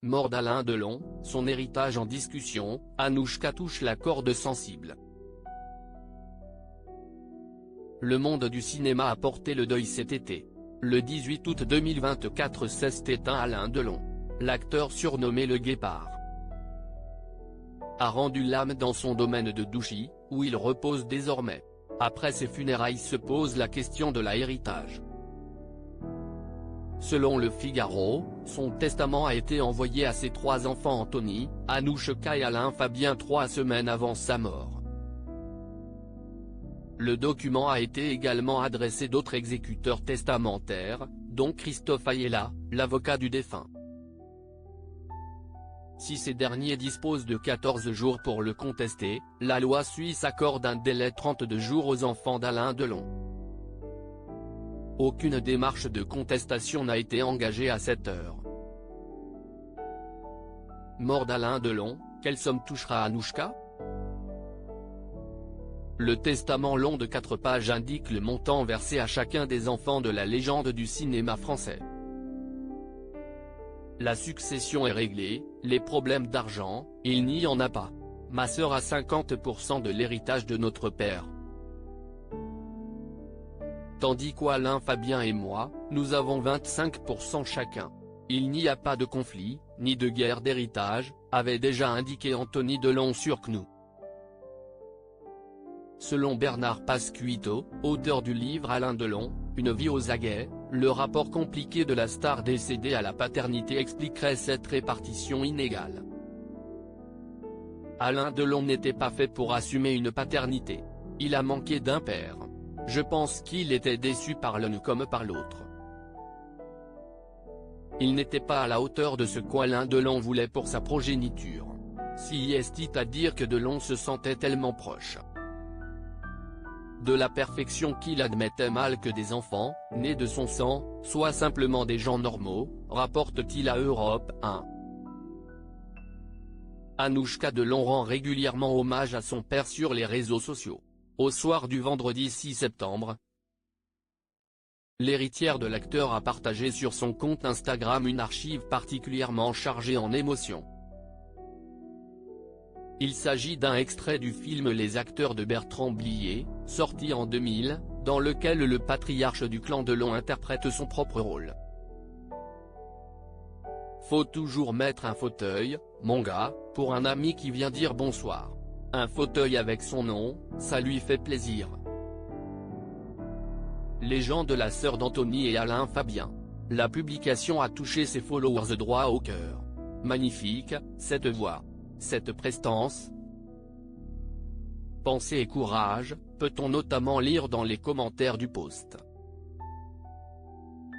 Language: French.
Mort d'Alain Delon, son héritage en discussion, Anouchka touche la corde sensible. Le monde du cinéma a porté le deuil cet été. Le 18 août 2024 s'est éteint Alain Delon. L'acteur surnommé le Guépard a rendu l'âme dans son domaine de Douchy, où il repose désormais. Après ses funérailles se pose la question de l'héritage. Selon Le Figaro, son testament a été envoyé à ses 3 enfants Anthony, Anouchka et Alain Fabien 3 semaines avant sa mort. Le document a été également adressé d'autres exécuteurs testamentaires, dont Christophe Ayala, l'avocat du défunt. Si ces derniers disposent de 14 jours pour le contester, la loi suisse accorde un délai de 32 jours aux enfants d'Alain Delon. Aucune démarche de contestation n'a été engagée à cette heure. Mort d'Alain Delon, quelle somme touchera Anouchka ? Le testament long de 4 pages indique le montant versé à chacun des enfants de la légende du cinéma français. La succession est réglée, les problèmes d'argent, il n'y en a pas. Ma sœur a 50% de l'héritage de notre père. Tandis qu'Alain Fabien et moi, nous avons 25% chacun. Il n'y a pas de conflit, ni de guerre d'héritage, avait déjà indiqué Anthony Delon sur CNU. Selon Bernard Pasquito, auteur du livre Alain Delon, Une vie aux aguets, le rapport compliqué de la star décédée à la paternité expliquerait cette répartition inégale. Alain Delon n'était pas fait pour assumer une paternité. Il a manqué d'un père. Je pense qu'il était déçu par l'un comme par l'autre. Il n'était pas à la hauteur de ce qu'Alain Delon voulait pour sa progéniture. Si est-il à dire que Delon se sentait tellement proche de la perfection qu'il admettait mal que des enfants, nés de son sang, soient simplement des gens normaux, rapporte-t-il à Europe 1. Anouchka Delon rend régulièrement hommage à son père sur les réseaux sociaux. Au soir du vendredi 6 septembre, l'héritière de l'acteur a partagé sur son compte Instagram une archive particulièrement chargée en émotions. Il s'agit d'un extrait du film Les acteurs de Bertrand Blier, sorti en 2000, dans lequel le patriarche du clan Delon interprète son propre rôle. Faut toujours mettre un fauteuil, mon gars, pour un ami qui vient dire bonsoir. Un fauteuil avec son nom, ça lui fait plaisir. Légende de la sœur d'Anthony et Alain Fabien. La publication a touché ses followers droit au cœur. Magnifique, cette voix. Cette prestance. Pensée et courage, peut-on notamment lire dans les commentaires du post.